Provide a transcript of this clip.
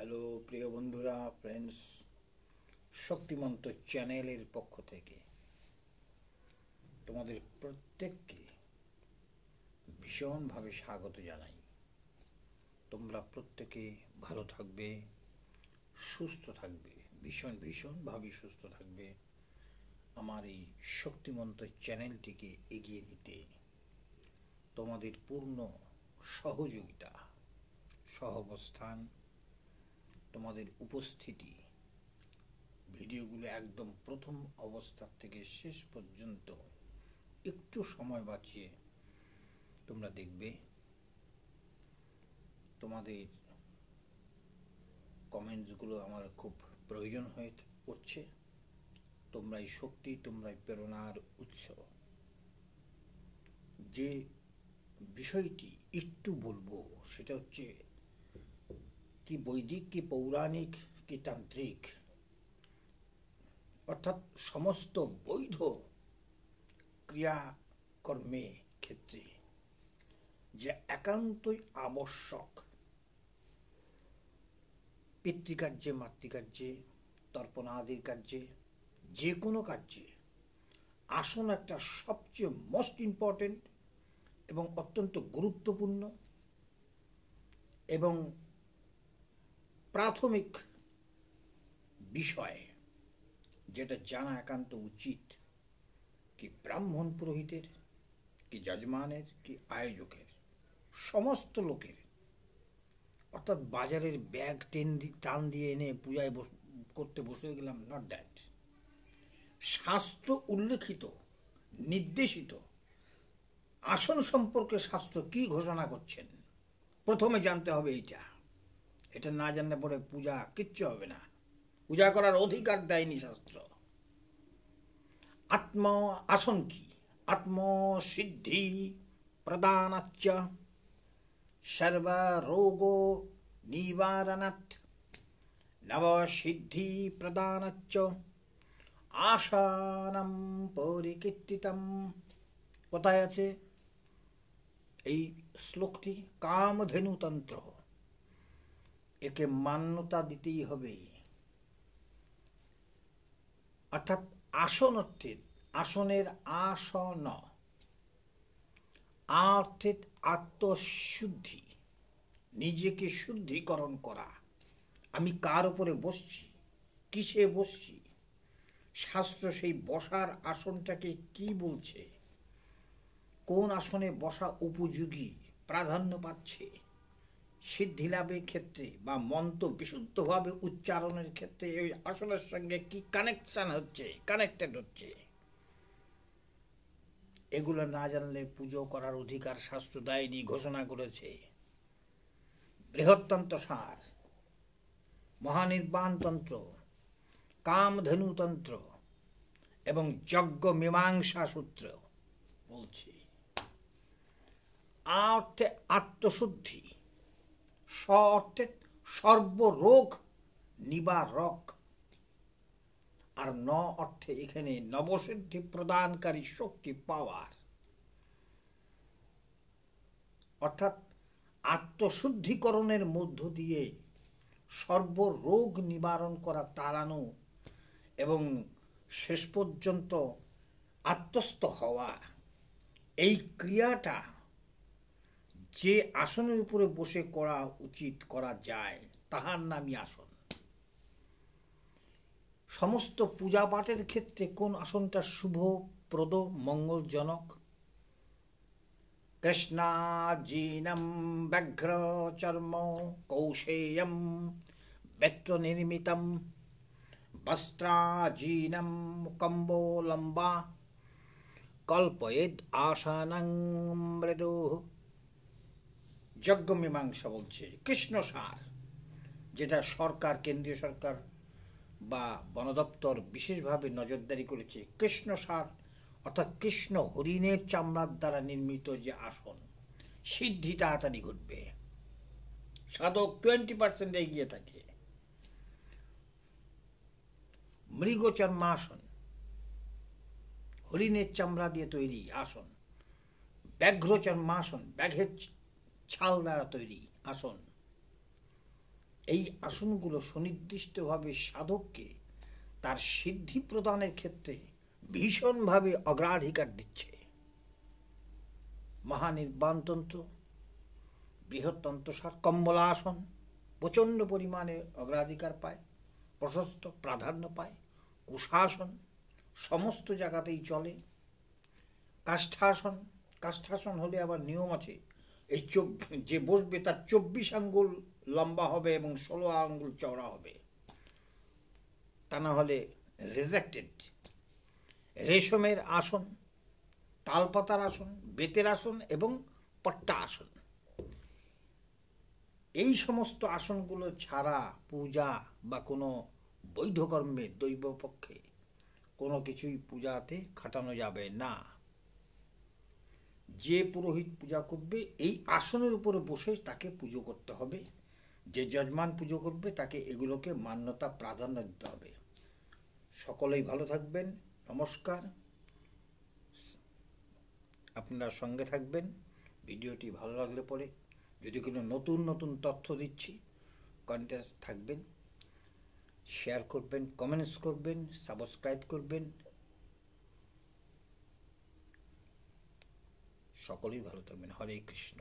Hello প্রিয় বন্ধুরা, friends, শক্তিমন্ত চ্যানেলের পক্ষ থেকে তোমাদের প্রত্যেককে ভীষণভাবে স্বাগত জানাই। তোমরা প্রত্যেকে ভালো থাকবে, সুস্থ থাকবে, ভীষণভাবে সুস্থ থাকবে। আমার এই শক্তিমন্ত চ্যানেলটিকে এগিয়ে দিতে তোমাদের পূর্ণ সহযোগিতা, সহাবস্থান, তোমাদের উপস্থিতি, ভিডিওগুলো একদম প্রথম অবস্থা থেকে শেষ পর্যন্ত একটু সময় বাঁচিয়ে তোমরা দেখবে। তোমাদের কমেন্টসগুলো আমার খুব প্রয়োজন হয়ে পড়ছে। তোমরাই শক্তি, তোমরাই প্রেরণার উৎস। যে বিষয়টি একটু বলবো সেটা হচ্ছে কি বৈদিক, কি পৌরাণিক, কি তান্ত্রিক, অর্থাৎ সমস্ত বৈধ ক্রিয়াকর্মে ক্ষেত্রে যে একান্তই আবশ্যক, পিতৃকার্যে, মাতৃকার্যে, তর্পণাদির কার্যে, যে কোনো কার্যে আসন একটা সবচেয়ে মোস্ট ইম্পর্টেন্ট এবং অত্যন্ত গুরুত্বপূর্ণ এবং প্রাথমিক বিষয়, যেটা জানা একান্ত উচিত, কি ব্রাহ্মণ পুরোহিতের, কি যজমানের, কি আয়োজকের, সমস্ত লোকের। অর্থাৎ বাজারের ব্যাগ টান দিয়ে এনে পূজায় করতে বসে গেলাম, নট দ্যাট। শাস্ত্র উল্লেখিত, নির্দেশিত আসন সম্পর্কে শাস্ত্র কি ঘোষণা করছেন, প্রথমে জানতে হবে। এটা না জানলে পরে পূজা কিচ্ছু হবে না। পূজা করার অধিকার দেয়নি শাস্ত্র। আসন কি? আত্মসিদ্ধি প্রদানাচ্চ সর্বরোগ নিবারণাৎ নবসিদ্ধি প্রদানাচ্চ আসানম পরিকীর্তিতম। কোথায় আছে এই শ্লোকটি? কামধেনুতন্ত্র। একে মান্যতা দিতেই হবে। অর্থাৎ আসন অর্থে, আসনের আসন অর্থে আত্মশুদ্ধি, নিজেকে শুদ্ধিকরণ করা। আমি কার উপরে বসছি, কিসে বসছি, শাস্ত্র সেই বসার আসনটাকে কি বলছে, কোন আসনে বসা উপযোগী, প্রাধান্য পাচ্ছে, সিদ্ধি লাভের ক্ষেত্রে বা মন্ত্র বিশুদ্ধভাবে উচ্চারণের ক্ষেত্রে ওই আসনের সঙ্গে কি কানেকশন হচ্ছে, কানেক্টেড হচ্ছে, এগুলো না জানলে পুজো করার অধিকার শাস্ত্র দেয়নি, ঘোষণা করেছে। বৃহত্তন্ত্র সার, মহানির্বাণতন্ত্র, কামধেনুতন্ত্র এবং যজ্ঞ মীমাংসা সূত্র বলছে অর্থে আত্মশুদ্ধি, স অর্থে সর্বরোগ নিবারক, আর ন অর্থে এখানে নবসিদ্ধি প্রদানকারী শক্তি, পাওয়ার। অর্থাৎ আত্মশুদ্ধিকরণের মধ্য দিয়ে সর্বরোগ নিবারণ করা, তাড়ানো এবং শেষ পর্যন্ত আত্মস্থ হওয়া। এই ক্রিয়াটা যে আসনের উপরে বসে করা উচিত, করা যায়, তাহার নামই আসন। সমস্ত পূজা পাঠের ক্ষেত্রে কোন আসনটা শুভপ্রদ, মঙ্গলজনক? কৃষ্ণাজিনম ব্যাঘ্র চর্ম কৌশেয়ম বেত্র নির্মিতম বস্ত্রাজিনম কম্বোলম্বা কল্পয়েদ আসনং মৃদু। যজ্ঞ মীমাংসা বলছে কৃষ্ণ সার, যেটা সরকার, কেন্দ্রীয় সরকার বা বন দপ্তর বিশেষভাবে নজরদারি করেছে। কৃষ্ণ সার অর্থাৎ কৃষ্ণ হরিণের চামড়ার দ্বারা নির্মিত যে আসন, সিদ্ধি তাড়াতাড়ি ঘটবে, সাধক 20% এগিয়ে থাকে। মৃগচর্মাসন, হরিণের চামড়া দিয়ে তৈরি আসন। ব্যাঘ্র চর্মাসন, ব্যাঘের ছাল দ্বারা তৈরি আসন। এই আসনগুলো সুনির্দিষ্টভাবে সাধককে তার সিদ্ধি প্রদানের ক্ষেত্রে ভীষণভাবে অগ্রাধিকার দিচ্ছে। মহানির্বাণতন্ত্র, বৃহত্তন্ত্রসার, কম্বলাসন প্রচণ্ড পরিমাণে অগ্রাধিকার পায়, প্রশস্ত প্রাধান্য পায়। কুশাসন সমস্ত জায়গাতেই চলে। কাষ্ঠাসন, কাষ্ঠাসন হলে আবার নিয়ম আছে, এই যে বসবে তার 24 আঙ্গুল লম্বা হবে এবং 16 আঙ্গুল চওড়া হবে, তা না হলে রিজেক্টেড। রেশমের আসন, তালপাতার আসন, বেতের আসন এবং পট্টা আসন, এই সমস্ত আসনগুলো ছাড়া পূজা বা কোনো বৈধ কর্মে দৈব পক্ষে কোনো কিছুই পূজাতে খাটানো যাবে না। যে পুরোহিত পূজা করবে এই আসনের উপরে বসে তাকে পুজো করতে হবে। যে যজমান পুজো করবে তাকে এগুলোকে মান্যতা প্রাধান্য দিতে হবে। সকলেই ভালো থাকবেন। নমস্কার। আপনারা সঙ্গে থাকবেন। ভিডিওটি ভালো লাগলে পরে যদি কোনো নতুন নতুন তথ্য দিচ্ছি কন্টেন্ট থাকবেন, শেয়ার করবেন, কমেন্টস করবেন, সাবস্ক্রাইব করবেন। সকলেই ভালো থাকবেন। হরে কৃষ্ণ।